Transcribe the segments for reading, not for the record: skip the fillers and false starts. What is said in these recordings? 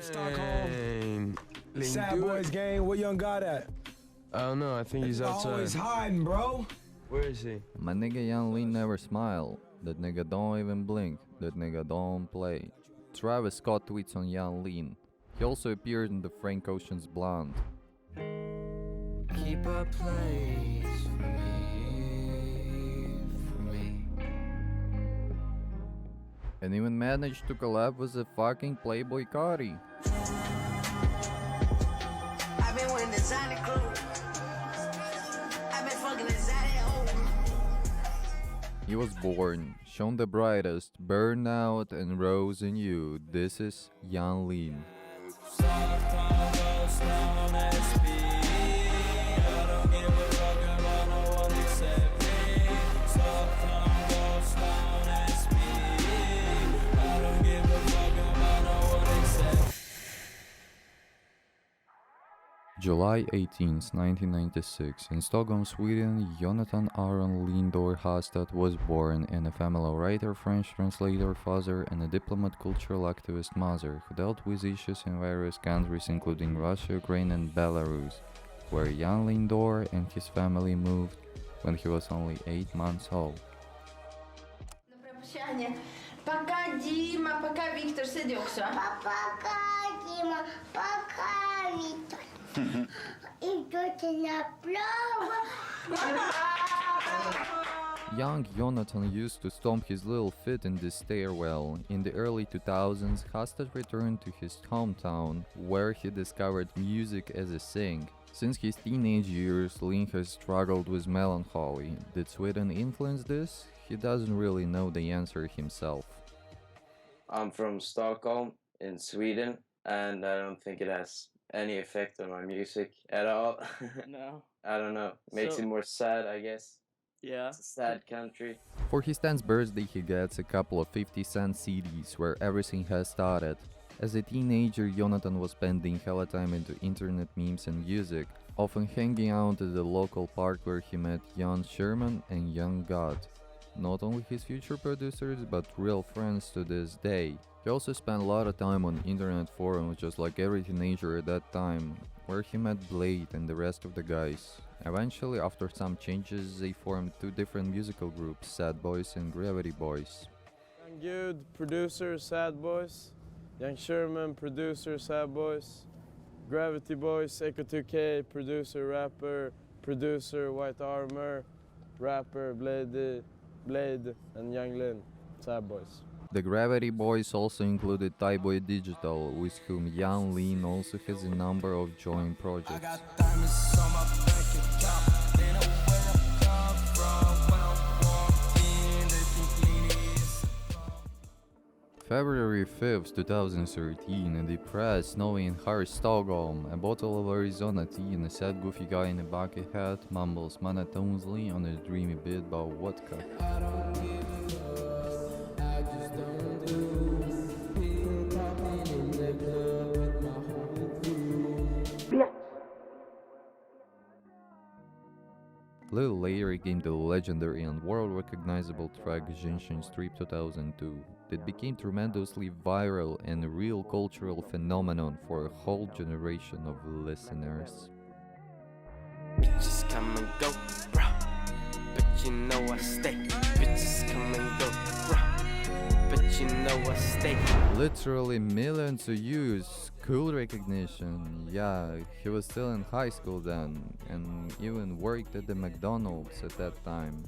Stockholm. Sad Boys gang, where young God at? I don't know, I think he's outside. Always hiding, bro. Where is he? My nigga Yan Lin never smile. That nigga don't even blink. That nigga don't play. Travis Scott tweets on Yan Lin. He also appeared in the Frank Ocean's Blonde. Keep a place for me. And even managed to collab with a fucking Playboy Cardi. I've been with designer clothes. I've been fucking designer hoes. He was born, shone the brightest, burned out and rose anew. This is Yan Lin. July 18th, 1996, in Stockholm, Sweden, Yonathan Aron Lindor Hastad was born in a family of writer, French translator, father, and a diplomat cultural activist mother who dealt with issues in various countries including Russia, Ukraine, and Belarus, where young Lindor and his family moved when he was only 8 months old. Пока, Дима, пока, Виктор, сиди också. Пока, Дима, пока, Виктор. Идете направо. Young Yonathan used to stomp his little feet in the stairwell. In the early 2000s, Hastad returned to his hometown, where he discovered music as a sing. Since his teenage years, Lin has struggled with melancholy. Did Sweden influence this? He doesn't really know the answer himself. I'm from Stockholm in Sweden, and I don't think it has any effect on my music at all. No. I don't know. Makes So- it more sad, I guess. Yeah. It's a sad country. For his 10th birthday, he gets a couple of 50-cent CDs where everything has started. As a teenager, Yonathan was spending hella time into internet memes and music, often hanging out at the local park where he met Jan Sherman and Young God. Not only his future producers, but real friends to this day. He also spent a lot of time on internet forums, just like every teenager at that time, where he met Blade and the rest of the guys. Eventually, after some changes, they formed two different musical groups, Sad Boys and Gravity Boys. Young Good, producer, Sad Boys. Young Sherman, producer, Sad Boys. Gravity Boys, Echo 2K, producer, rapper, producer, White Armor, rapper, Blade, and Young Lin, Sad Boys. The Gravity Boys also included Starboy Digital, with whom Yan Lin also has a number of joint projects. February 5th, 2013, in the depressed, snowy and harsh Stockholm, a bottle of Arizona tea and a sad goofy guy in a bucket hat mumbles monotonously on a dreamy bit about vodka. A little later came the legendary and world-recognizable track Ginshin Street 2002 that became tremendously viral and a real cultural phenomenon for a whole generation of listeners. Bitches come and go, bro. But you know I stay. Bitches come and go, bro. But you know I stay. Literally millions of views, cool recognition. Yeah, he was still in high school then, and even worked at the McDonald's at that time.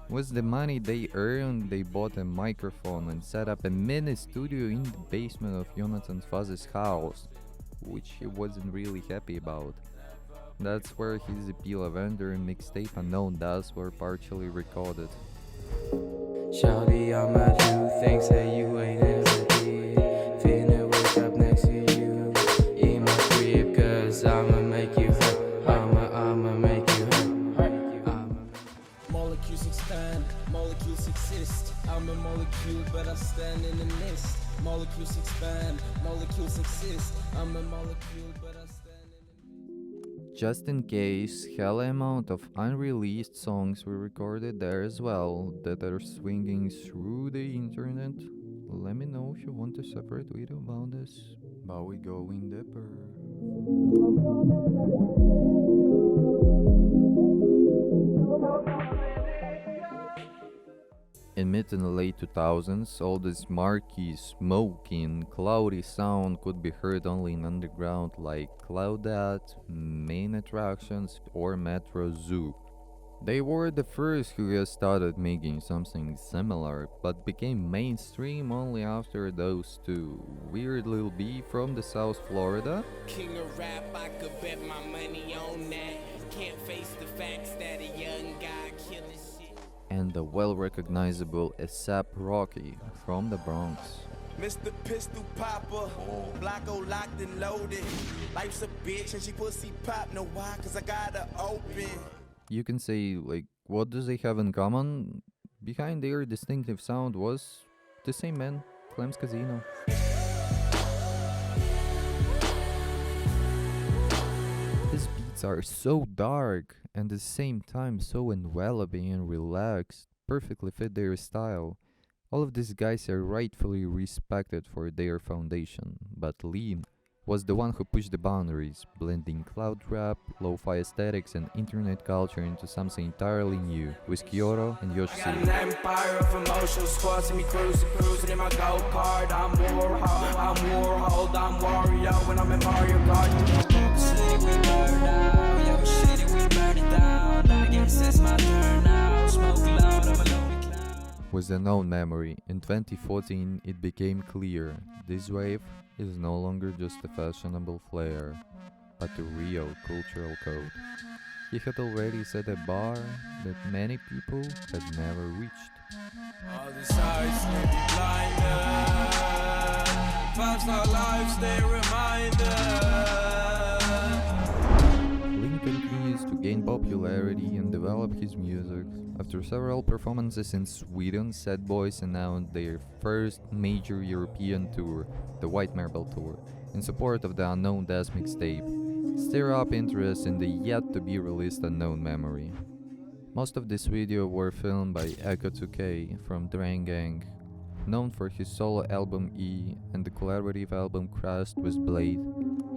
With the money they earned, they bought a microphone and set up a mini studio in the basement of Yonathan's father's house, which he wasn't really happy about. That's where his Appeal Avenger mixtape Unknown Dust were partially recorded. Shawty, I'm at you, things that you ain't ever did. Finna wake up next to you in my crib, cause I'ma make you hurt. I'ma make you hurt. Molecules expand, molecules exist. I'm a molecule, but I stand in the mist. Molecules expand, molecules exist. I'm a molecule, but I stand in the mist. Just in case, hella amount of unreleased songs were recorded there as well that are swinging through the internet, let me know if you want a separate video about this, but we going deeper. In mid and late 2000s, all this murky, smoking, cloudy sound could be heard only in underground like Claudette, main attractions, or Metro Zoo. They were the first who had started making something similar, but became mainstream only after those two. Weird Lil B from the South Florida. King of rap, I could bet my money on that. Can't face the facts that a young guy killing shit. And the well-recognizable ASAP Rocky from the Bronx. Mr. Pistol Popper, Blocko locked and loaded. Life's a bitch and she pussy pop. Know why? Cause I got her open. You can say, like, what do they have in common? Behind their distinctive sound was the same man, Clem's Casino. His beats are so dark and at the same time so enveloping and relaxed, perfectly fit their style. All of these guys are rightfully respected for their foundation, but Lean was the one who pushed the boundaries, blending cloud rap, lo-fi aesthetics and internet culture into something entirely new, with Kyoto and Yoshi Got City. an empire of emotional squads and me cruising in my go-kart. I'm Warhol, I'm Warhol, I'm Wario when I'm in Mario Kart. City we burn out, yo shit we burn it down. I guess it's my turn now, smoke loud, I'm a lonely clown. With a known memory, in 2014 it became clear this wave is no longer just a fashionable flair, but a real cultural code. He had already set a bar that many people had never reached. All the sights may be blinded. 5-star life, stay reminded. Lin continues to gain popularity and develop his music. After several performances in Sweden, Sad Boys announced their first major European tour, the White Marble Tour, in support of the Unknown Death mixtape, stir up interest in the yet-to-be-released Unknown Memory. Most of this video were filmed by Echo 2K from Drain Gang, known for his solo album E and the collaborative album Crashed with Blade.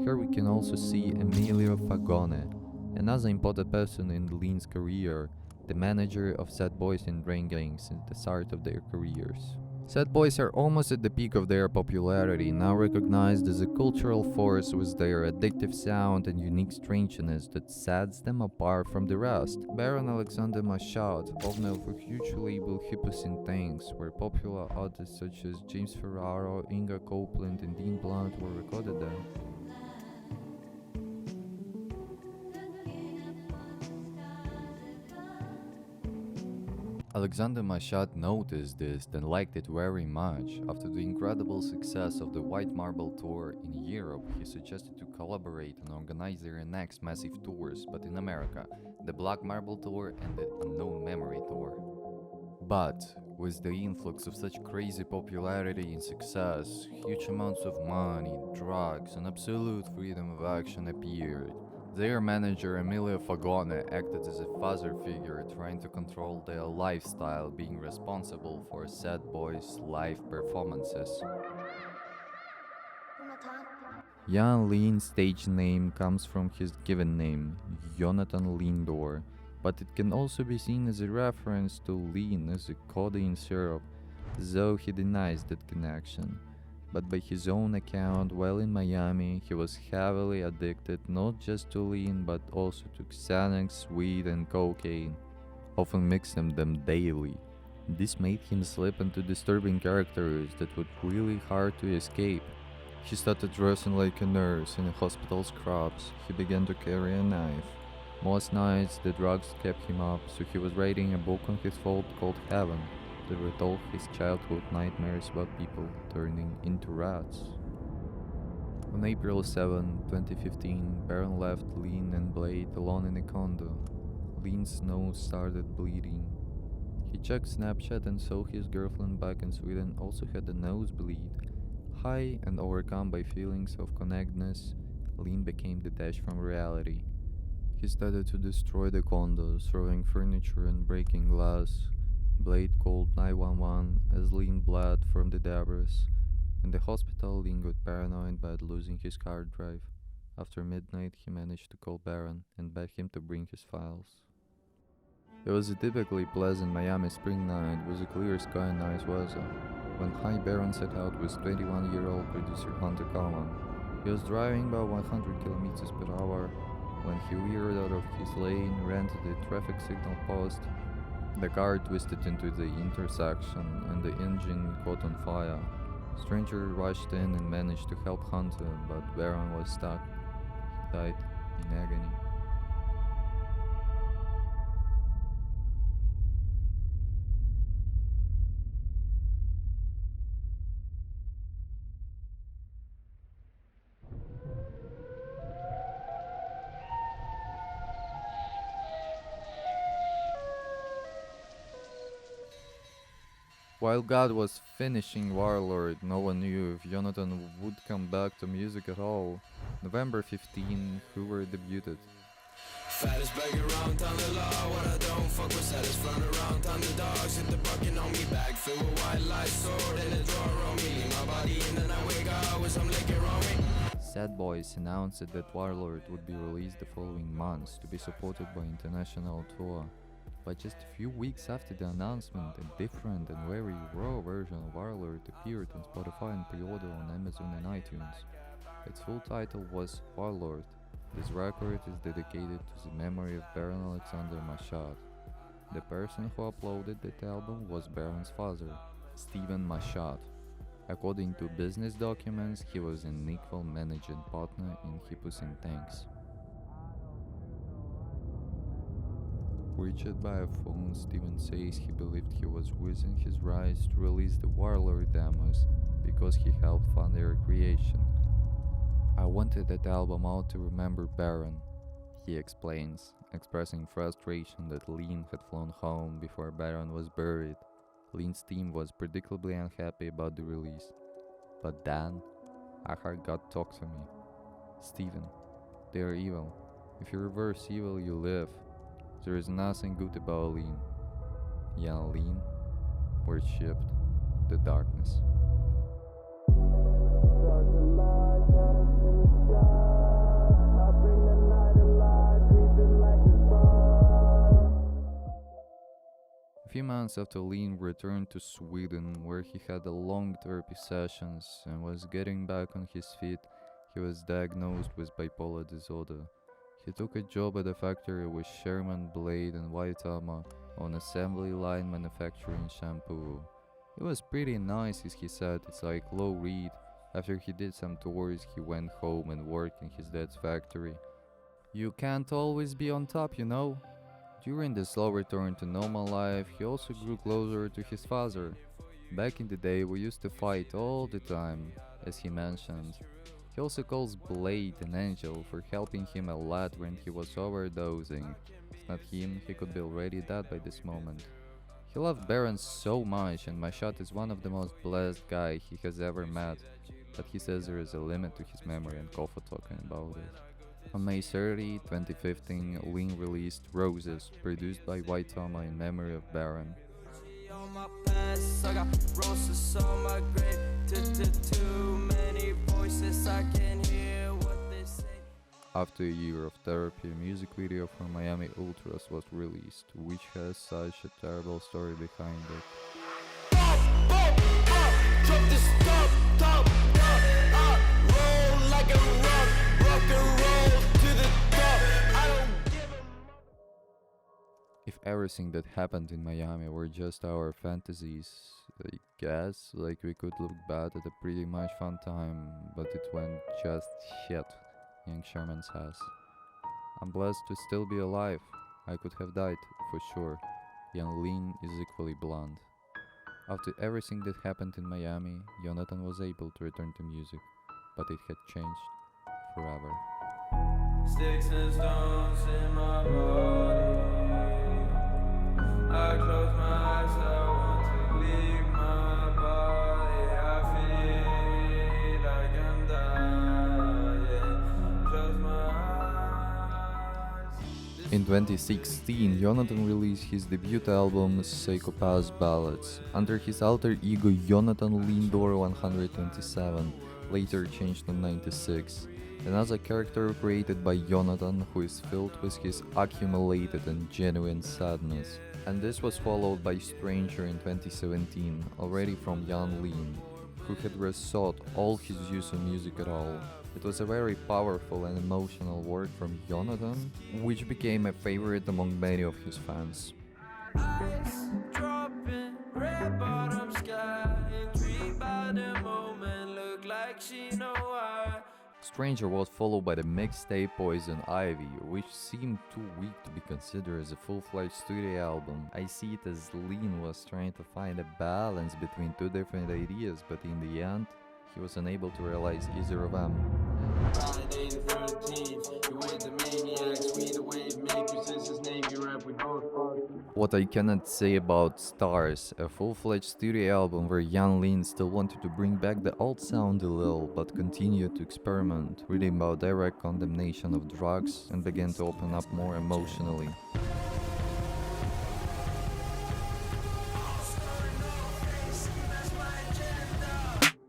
Here we can also see Emilio Fagone, another important person in Lean's career, the manager of Sad Boys and Drain Gang since the start of their careers. Sad Boys are almost at the peak of their popularity, now recognized as a cultural force with their addictive sound and unique strangeness that sets them apart from the rest. Baron Alexander Machad, owner of a huge label Hippos in Tanks, where popular artists such as James Ferraro, Inga Copeland and Dean Blunt were recorded there. Alexander Machad noticed this and liked it very much. After the incredible success of the White Marble Tour in Europe, he suggested to collaborate and organize their next massive tours, but in America, the Black Marble Tour and the Unknown Memory Tour. But with the influx of such crazy popularity and success, huge amounts of money, drugs, and absolute freedom of action appeared. Their manager Emilio Fagone acted as a father figure, trying to control their lifestyle, being responsible for Sad Boys' live performances. Jan Lean's stage name comes from his given name, Yonathan Lindor, but it can also be seen as a reference to lean as a codeine syrup, though he denies that connection. But by his own account, while in Miami, he was heavily addicted not just to lean but also to Xanax, weed and cocaine, often mixing them daily. This made him slip into disturbing characters that were really hard to escape. He started dressing like a nurse in a hospital scrubs. He began to carry a knife. Most nights, the drugs kept him up, so he was writing a book on his phone called Heaven, that retold his childhood nightmares about people turning into rats. On April 7, 2015, Baron left Lean and Blade alone in a condo. Lean's nose started bleeding. He checked Snapchat and saw his girlfriend back in Sweden also had a nosebleed. High and overcome by feelings of connectedness, Lean became detached from reality. He started to destroy the condo, throwing furniture and breaking glass. Blade called 911 as Lean bled from the debris. In the hospital, Lean got paranoid by losing his hard drive. After midnight, he managed to call Baron and beg him to bring his files. It was a typically pleasant Miami spring night with a clear sky and nice weather, when High Baron set out with 21-year-old producer Hunter Coleman. He was driving about 100 kilometers per hour when he veered out of his lane, ran to the traffic signal post. The car twisted into the intersection and the engine caught on fire. Stranger rushed in and managed to help Hunter, but Baron was stuck. He died in agony. While God was finishing Warlord, no one knew if Yonathan would come back to music at all. November 15, Hoover debuted. Fattest bag around town the law. What I don't fuck with saddest front around town the dogs hit the bucket on me back. Filled with white light sword in a drawer on me. Leave my body in the night wake up with some liquor on me. Starboy announced that Warlord would be released the following months to be supported by international tour. But just a few weeks after the announcement, a different and very raw version of Warlord appeared on Spotify and pre-order on Amazon and iTunes. Its full title was Warlord. This record is dedicated to the memory of Baron Alexander Mashad. The person who uploaded that album was Baron's father, Stephen Mashad. According to business documents, he was an equal managing partner in Hippos and Tanks. Reached by a phone, Steven says he believed he was within his rights to release the Warlord demos because he helped fund their creation. I wanted that album out to remember Baron, he explains, expressing frustration that Lean had flown home before Baron was buried. Lean's team was predictably unhappy about the release. But then, I heard God talk to me. Steven, they are evil. If you reverse evil, you live. There is nothing good about Lean. Young Lean worshipped the darkness. A few months after Lean returned to Sweden, where he had long therapy sessions and was getting back on his feet, he was diagnosed with bipolar disorder. He took a job at a factory with Sherman Blade and Waitama on assembly line manufacturing shampoo. It was pretty nice, as he said. It's like Low Reed. After he did some tours, he went home and worked in his dad's factory. You can't always be on top, you know? During the slow return to normal life, he also grew closer to his father. Back in the day, we used to fight all the time, as he mentioned. He also calls Blade an angel for helping him a lot when he was overdosing. If not him, he could be already dead by this moment. He loved Baron so much, and Mashad is one of the most blessed guy he has ever met, but he says there is a limit to his memory and Kofa talking about it. On May 30, 2015, Lean released Roses, produced by Waitama in memory of Baron. On my past, I got roses on my grave. Too many voices, I can hear what they say. After a year of therapy, a music video for Miami Ultras was released, which has such a terrible story behind it. Drop this top, roll like a rock and roll to the top. I don't give a. If everything that happened in Miami were just our fantasies, I guess, like we could look back at a pretty much fun time, but it went just shit, young Sherman says. I'm blessed to still be alive. I could have died, for sure. Young Lean is equally blunt. After everything that happened in Miami, Yonathan was able to return to music, but it had changed forever. Sticks and stones in my body. I close my eyes, I want to leave my body. I feel like I'm dying. Close my eyes. In 2016, Yonathan released his debut album Psychopath Ballads under his alter ego Yonathan Lindor 127, later changed to 96. Another character created by Yonathan who is filled with his accumulated and genuine sadness. And this was followed by Stranger in 2017, already from Yan Lin, who had resought all his views on music at all. It was a very powerful and emotional work from Yonathan, which became a favorite among many of his fans. Ice dropping, red bottom sky, intrigued by the moment, look like she know why. Stranger was followed by the mixtape Poison Ivy, which seemed too weak to be considered as a full-fledged studio album. I see it as Lin was trying to find a balance between two different ideas, but in the end, he was unable to realize either of them. Friday the 13th, you with the maniacs, we the wave makers, this is Navy rap, we both fuck. What I cannot say about Stars, a full-fledged studio album where Yan Lin still wanted to bring back the old sound a little, but continued to experiment, reading about direct condemnation of drugs, and began to open up more emotionally.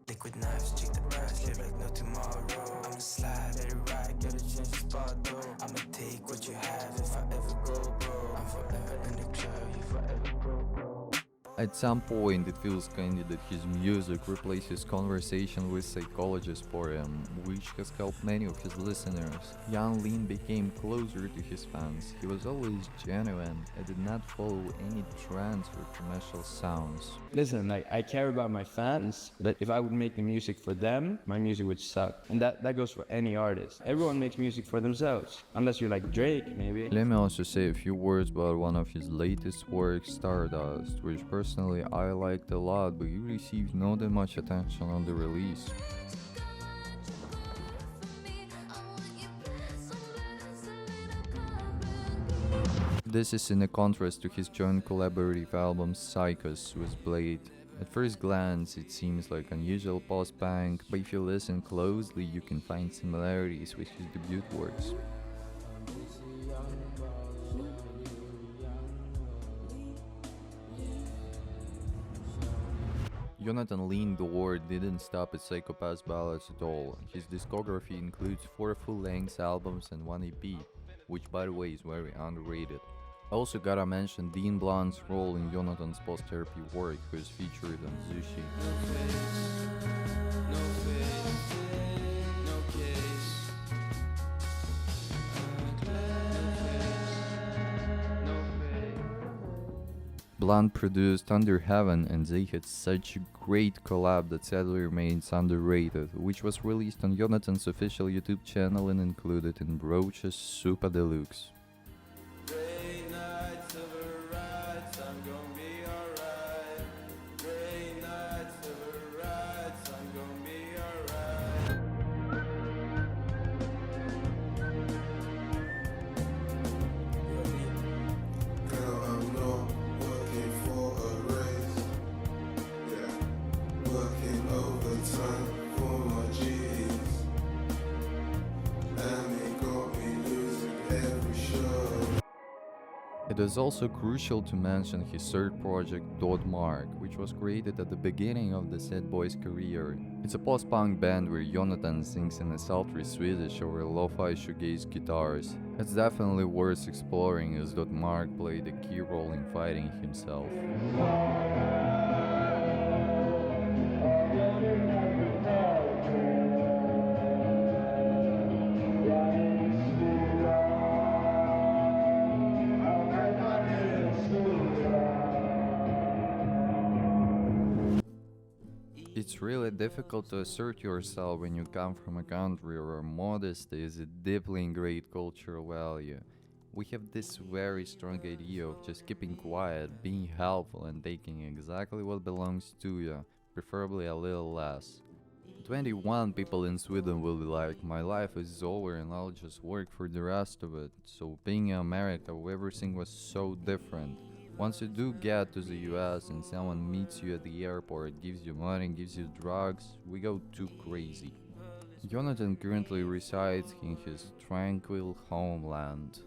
Liquid knives, check the price, live like no tomorrow. I'ma slide, let it ride, get a chance to spot though. I'ma take what you have if I ever go broke. I'm forever in the club, you forever go. At some point, it feels kinda that his music replaces conversation with psychologists for him, which has helped many of his listeners. Yan Lin became closer to his fans. He was always genuine and did not follow any trends or commercial sounds. Listen, like, I care about my fans, but if I would make the music for them, my music would suck. And that goes for any artist. Everyone makes music for themselves, unless you're like Drake, maybe. Let me also say a few words about one of his latest works, Stardust, which personally I liked a lot, but he received not that much attention on the release. This is in a contrast to his joint collaborative album Psychos with Blade. At first glance, it seems like unusual post-punk, but if you listen closely, you can find similarities with his debut works. Yonathan Lindor didn't stop at Psychopath Ballads at all. His discography includes 4 full-length albums and 1 EP, which by the way is very underrated. Also gotta mention Dean Blunt's role in Yonathan's post-therapy work, who is featured on Zushi. Blunt produced Under Heaven, and they had such a great collab that sadly remains underrated, which was released on Yonathan's official YouTube channel and included in Broach's Super Deluxe. It is also crucial to mention his third project, Mark, which was created at the beginning of the Starboy's career. It's a post-punk band where Yonathan sings in a sultry Swedish over lo-fi shoegaze guitars. It's definitely worth exploring, as Mark played a key role in fighting himself. It's really difficult to assert yourself when you come from a country where modesty is a deeply ingrained cultural value. We have this very strong idea of just keeping quiet, being helpful, and taking exactly what belongs to you, preferably a little less. 21 people in Sweden will be like, my life is over and I'll just work for the rest of it. So being in America, where everything was so different. Once you do get to the US and someone meets you at the airport, gives you money, gives you drugs, we go too crazy. Yonathan currently resides in his tranquil homeland.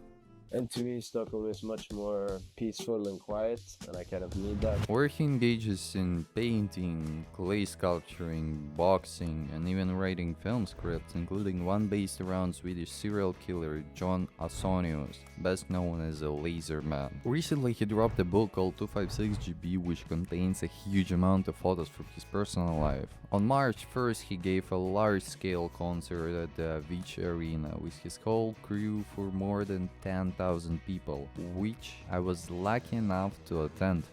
And to me, Stockholm is much more peaceful and quiet, and I kind of need that. Where he engages in painting, clay sculpturing, boxing, and even writing film scripts, including one based around Swedish serial killer John Ausonius, best known as a Laser Man. Recently, he dropped a book called 256GB, which contains a huge amount of photos from his personal life. On March 1st, he gave a large-scale concert at the Beach Arena with his whole crew for more than 10,000 people, which I was lucky enough to attend.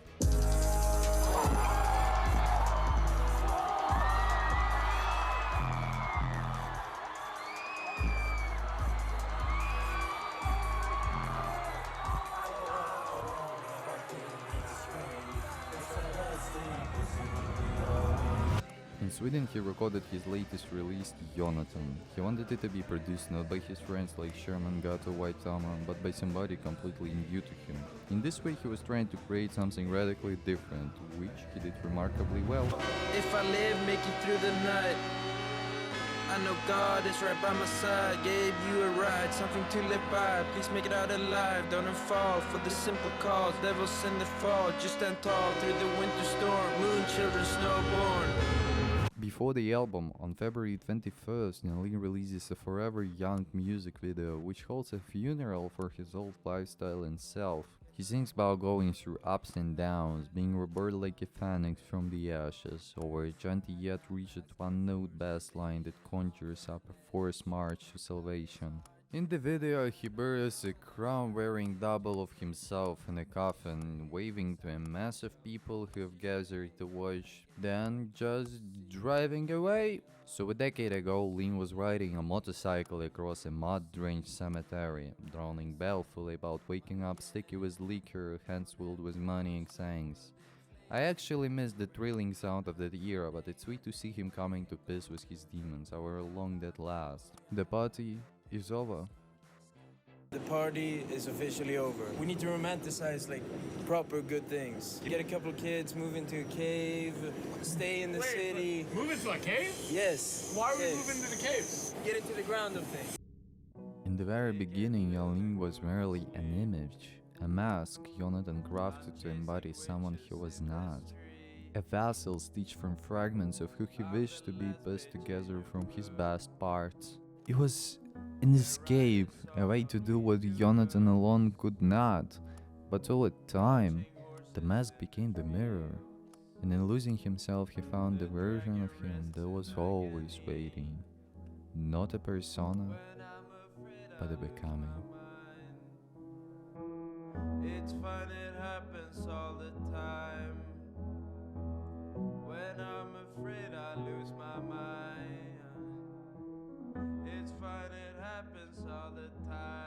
In Sweden, he recorded his latest release, Yonathan. He wanted it to be produced not by his friends like Sherman Gato, White Tama, but by somebody completely new to him. In this way, he was trying to create something radically different, which he did remarkably well. If I live, make it through the night. I know God is right by my side. Gave you a ride, something to live by. Please make it out alive. Don't fall for the simple cause. Devils in the fall, just stand tall through the winter storm. Moon children snowborn. Before the album, on February 21st, Lee releases a Forever Young music video, which holds a funeral for his old lifestyle and self. He sings about going through ups and downs, being reborn like a phoenix from the ashes, or a jaunty yet reached one-note bass line that conjures up a forced march to salvation. In the video, he buries a crown-wearing double of himself in a coffin, waving to a mass of people who have gathered to watch, then just driving away. So a decade ago, Lin was riding a motorcycle across a mud-drenched cemetery, droning balefully about waking up sticky with liquor, hands filled with money and sayings. I actually missed the thrilling sound of that era, but it's sweet to see him coming to peace with his demons, however long that lasts. The party is over. The party is officially over. We need to romanticize like proper good things. Get a couple of kids, move into a cave, stay in the city. Move into a cave? Yes. Why are we yes. moving to the cave? Get into the ground of things. In the very beginning, Yalin was merely an image, a mask Yonathan crafted to embody someone he was not. A vessel stitched from fragments of who he wished to be pieced together from his best parts. It was an escape, a way to do what Yonathan alone could not. But all the time, the mask became the mirror, and in losing himself he found the version of him that was always waiting. Not a persona, but a becoming. It's fun, it happens all the time. When I'm afraid I lose my mind. It's fun, it happens all the time.